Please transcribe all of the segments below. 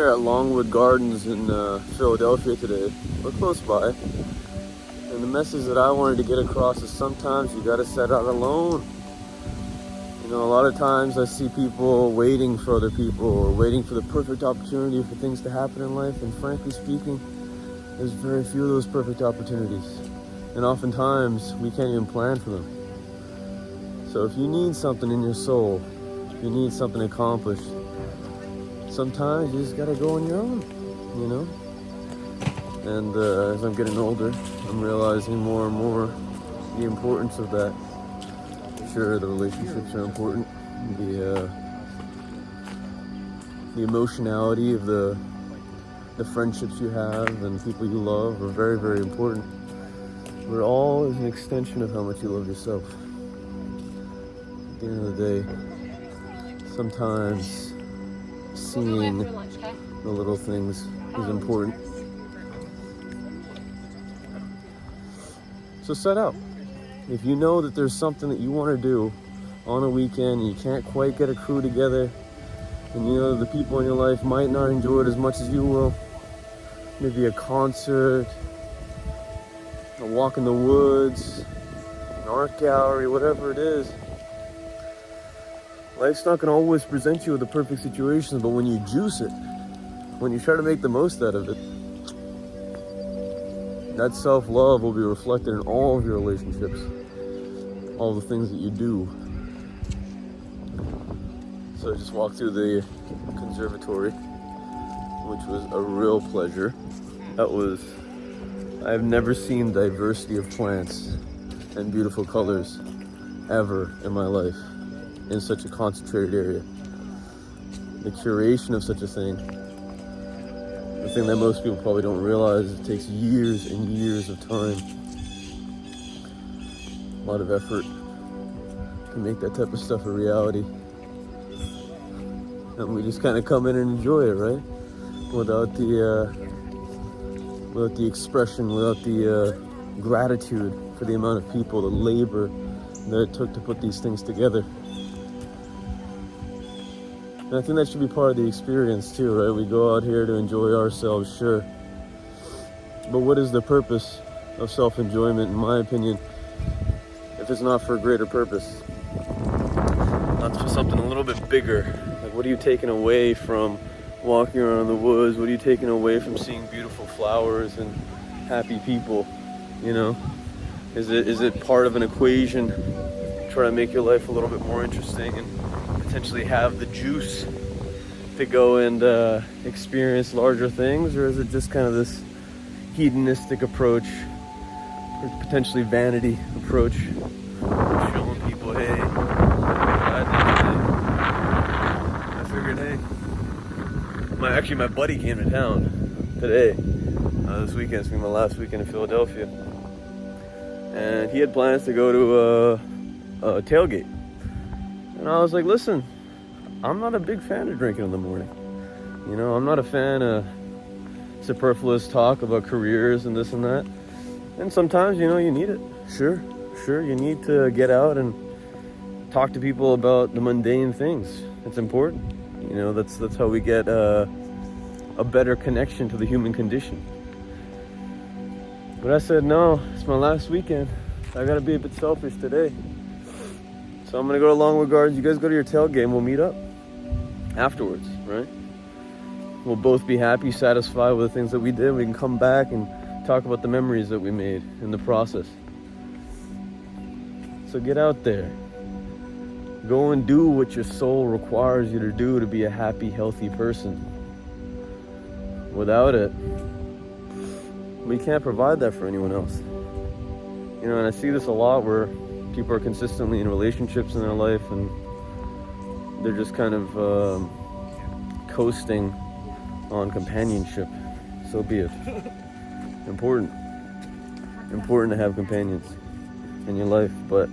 here at Longwood Gardens in Philadelphia today. We're close by. And the message that I wanted to get across is sometimes you gotta set out alone. You know, a lot of times I see people waiting for other people or waiting for the perfect opportunity for things to happen in life. And frankly speaking, there's very few of those perfect opportunities. And oftentimes we can't even plan for them. So if you need something in your soul, if you need something accomplished, sometimes you just gotta go on your own, you know? And as I'm getting older, I'm realizing more and more the importance of that. Sure, the relationships are important. The emotionality of the friendships you have and people you love are very, very important. We're all is an extension of how much you love yourself. At the end of the day, sometimes seeing the little things is important. So set out. If you know that there's something that you want to do on a weekend and you can't quite get a crew together, and you know the people in your life might not enjoy it as much as you will, maybe a concert, a walk in the woods, an art gallery, whatever it is, life's not going to always present you with the perfect situations, but when you juice it, when you try to make the most out of it, that self-love will be reflected in all of your relationships, all the things that you do. So I just walked through the conservatory, which was a real pleasure. I've never seen diversity of plants and beautiful colors ever in my life in such a concentrated area. The curation of such a thing, the thing that most people probably don't realize, it takes years and years of time, a lot of effort to make that type of stuff a reality. And we just kind of come in and enjoy it, right? Without the expression, without the gratitude for the amount of people, the labor that it took to put these things together. And I think that should be part of the experience too, right? We go out here to enjoy ourselves, sure. But what is the purpose of self-enjoyment, in my opinion, if it's not for a greater purpose? Not for something a little bit bigger. Like, what are you taking away from walking around the woods? What are you taking away from seeing beautiful flowers and happy people? You know, is it part of an equation? Try to make your life a little bit more interesting and potentially have the juice to go and experience larger things, or is it just kind of this hedonistic approach, or potentially vanity approach, showing people, hey, I figured, hey, my buddy came to town today, this weekend. It's gonna be my last weekend in Philadelphia, and he had plans to go to a tailgate. And I was like, listen, I'm not a big fan of drinking in the morning. You know, I'm not a fan of superfluous talk about careers and this and that. And sometimes, you know, you need it. Sure, you need to get out and talk to people about the mundane things. It's important. You know, that's how we get a better connection to the human condition. But I said, no, it's my last weekend. I gotta be a bit selfish today. So I'm gonna go to Longwood Gardens. You guys go to your tailgate and we'll meet up afterwards, right? We'll both be happy, satisfied with the things that we did. We can come back and talk about the memories that we made in the process. So get out there. Go and do what your soul requires you to do to be a happy, healthy person. Without it, we can't provide that for anyone else. You know, and I see this a lot where people are consistently in relationships in their life and they're just kind of coasting on companionship. So be it. Important to have companions in your life, but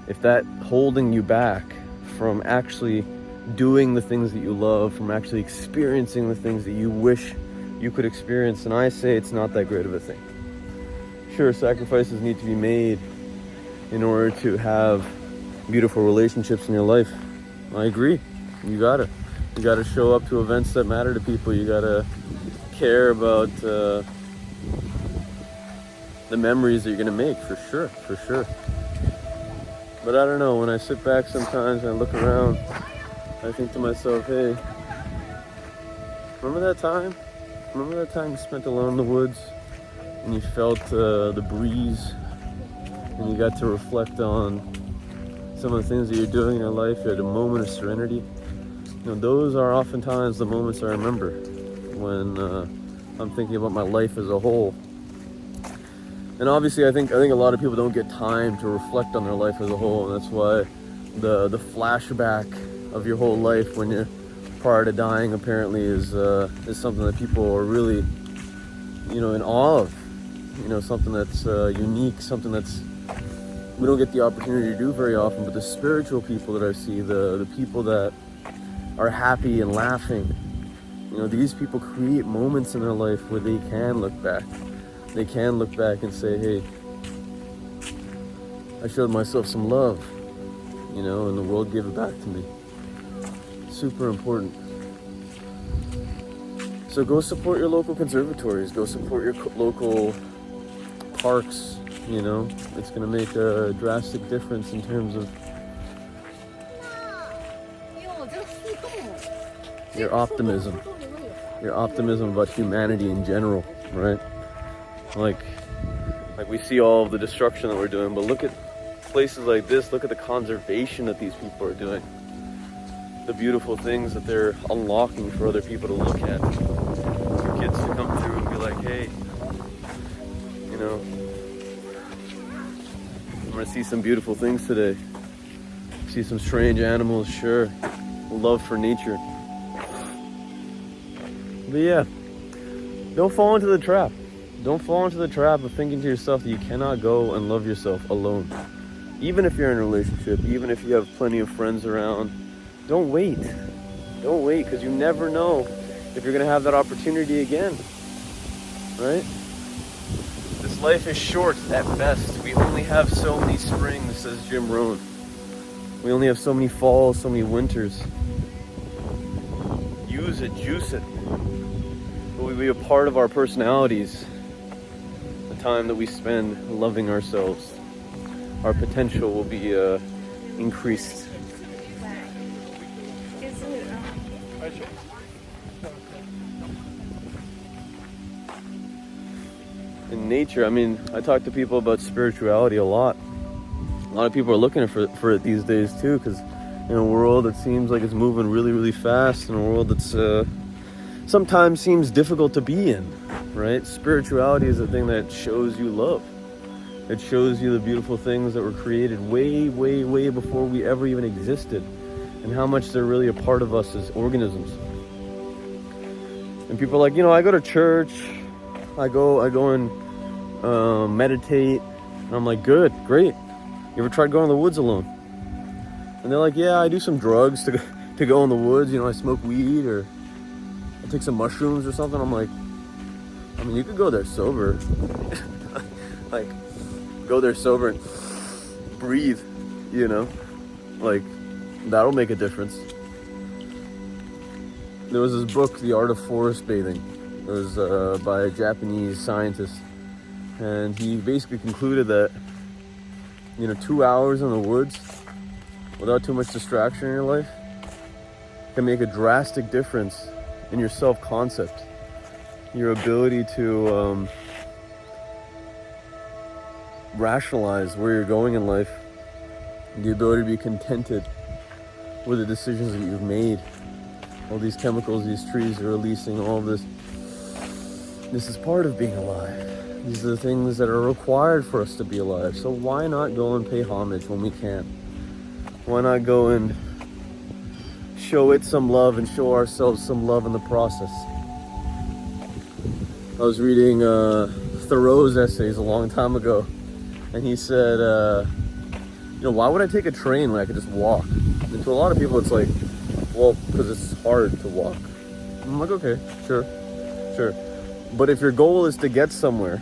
if that holding you back from actually doing the things that you love, from actually experiencing the things that you wish you could experience, then I say it's not that great of a thing. Sure, sacrifices need to be made in order to have beautiful relationships in your life. I agree. You got it. You got to show up to events that matter to people. You got to care about the memories that you're gonna make, for sure. But I don't know, when I sit back sometimes and I look around, I think to myself, hey, remember that time? Remember that time you spent alone in the woods and you felt the breeze and you got to reflect on some of the things that you're doing in your life? You had a moment of serenity. Those are oftentimes the moments I remember when I'm thinking about my life as a whole. And obviously, I think a lot of people don't get time to reflect on their life as a whole, and that's why the flashback of your whole life when you're prior to dying apparently is something that people are really, in awe of. Something that's unique, something that's we don't get the opportunity to do very often. But the spiritual people that I see, the people that are happy and laughing, these people create moments in their life where they can look back. They can look back and say, hey, I showed myself some love, and the world gave it back to me. Super important. So go support your local conservatories. Go support your local parks, It's going to make a drastic difference in terms of your optimism. Your optimism about humanity in general, right? Like we see all of the destruction that we're doing, but look at places like this. Look at the conservation that these people are doing. The beautiful things that they're unlocking for other people to look at. For kids to come through and be like, hey, I'm gonna see some beautiful things today. See some strange animals, sure. Love for nature. But yeah, don't fall into the trap. Don't fall into the trap of thinking to yourself that you cannot go and love yourself alone. Even if you're in a relationship, even if you have plenty of friends around, don't wait. Don't wait, because you never know if you're going to have that opportunity again. Right? This life is short at best. We only have so many springs, says Jim Rohn. We only have so many falls, so many winters. Use it, juice it. It will be a part of our personalities. The time that we spend loving ourselves, our potential will be increased. In nature, I talk to people about spirituality a lot. A lot of people are looking for it these days too, because in a world that seems like it's moving really, really fast, in a world that's sometimes seems difficult to be in, right? Spirituality is the thing that shows you love. It shows you the beautiful things that were created way, way, way before we ever even existed, and how much they're really a part of us as organisms. And people are like, I go to church, I go and meditate, and I'm like, good, great. You ever tried going in the woods alone? And they're like, yeah, I do some drugs to go in the woods. I smoke weed or I take some mushrooms or something. I'm like, you could go there sober. Like, go there sober and breathe, like that'll make a difference. There was this book, The Art of Forest Bathing. It was by a Japanese scientist, and he basically concluded that 2 hours in the woods without too much distraction in your life can make a drastic difference in your self-concept, your ability to rationalize where you're going in life, the ability to be contented with the decisions that you've made. All these chemicals these trees are releasing, all of this is part of being alive. These are the things that are required for us to be alive. So why not go and pay homage when we can? Why not go and show it some love and show ourselves some love in the process? I was reading Thoreau's essays a long time ago, and he said, why would I take a train when I could just walk? And to a lot of people it's like, well, because it's hard to walk. I'm like, okay, sure. But if your goal is to get somewhere,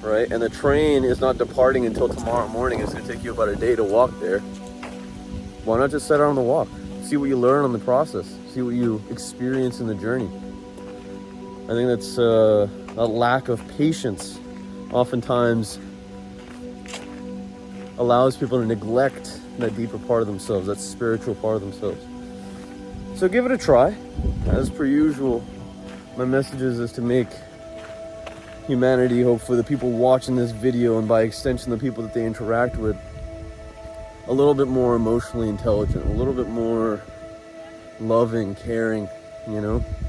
right, and the train is not departing until tomorrow morning, it's going to take you about a day to walk there, why not just set out on the walk? See what you learn on the process. See what you experience in the journey. I think that's a lack of patience oftentimes allows people to neglect that deeper part of themselves, that spiritual part of themselves. So give it a try. As per usual, my message is to make humanity, hopefully the people watching this video, and by extension the people that they interact with, a little bit more emotionally intelligent, a little bit more loving, caring,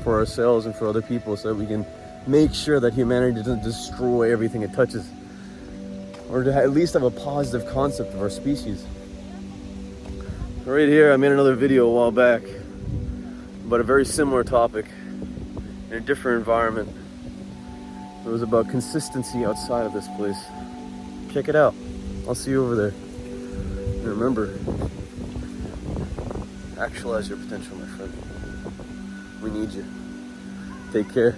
for ourselves and for other people, so that we can make sure that humanity doesn't destroy everything it touches, or to at least have a positive concept of our species. Right here, I made another video a while back about a very similar topic in a different environment. It was about consistency outside of this place. Check it out. I'll see you over there. And remember, actualize your potential, my friend. We need you. Take care.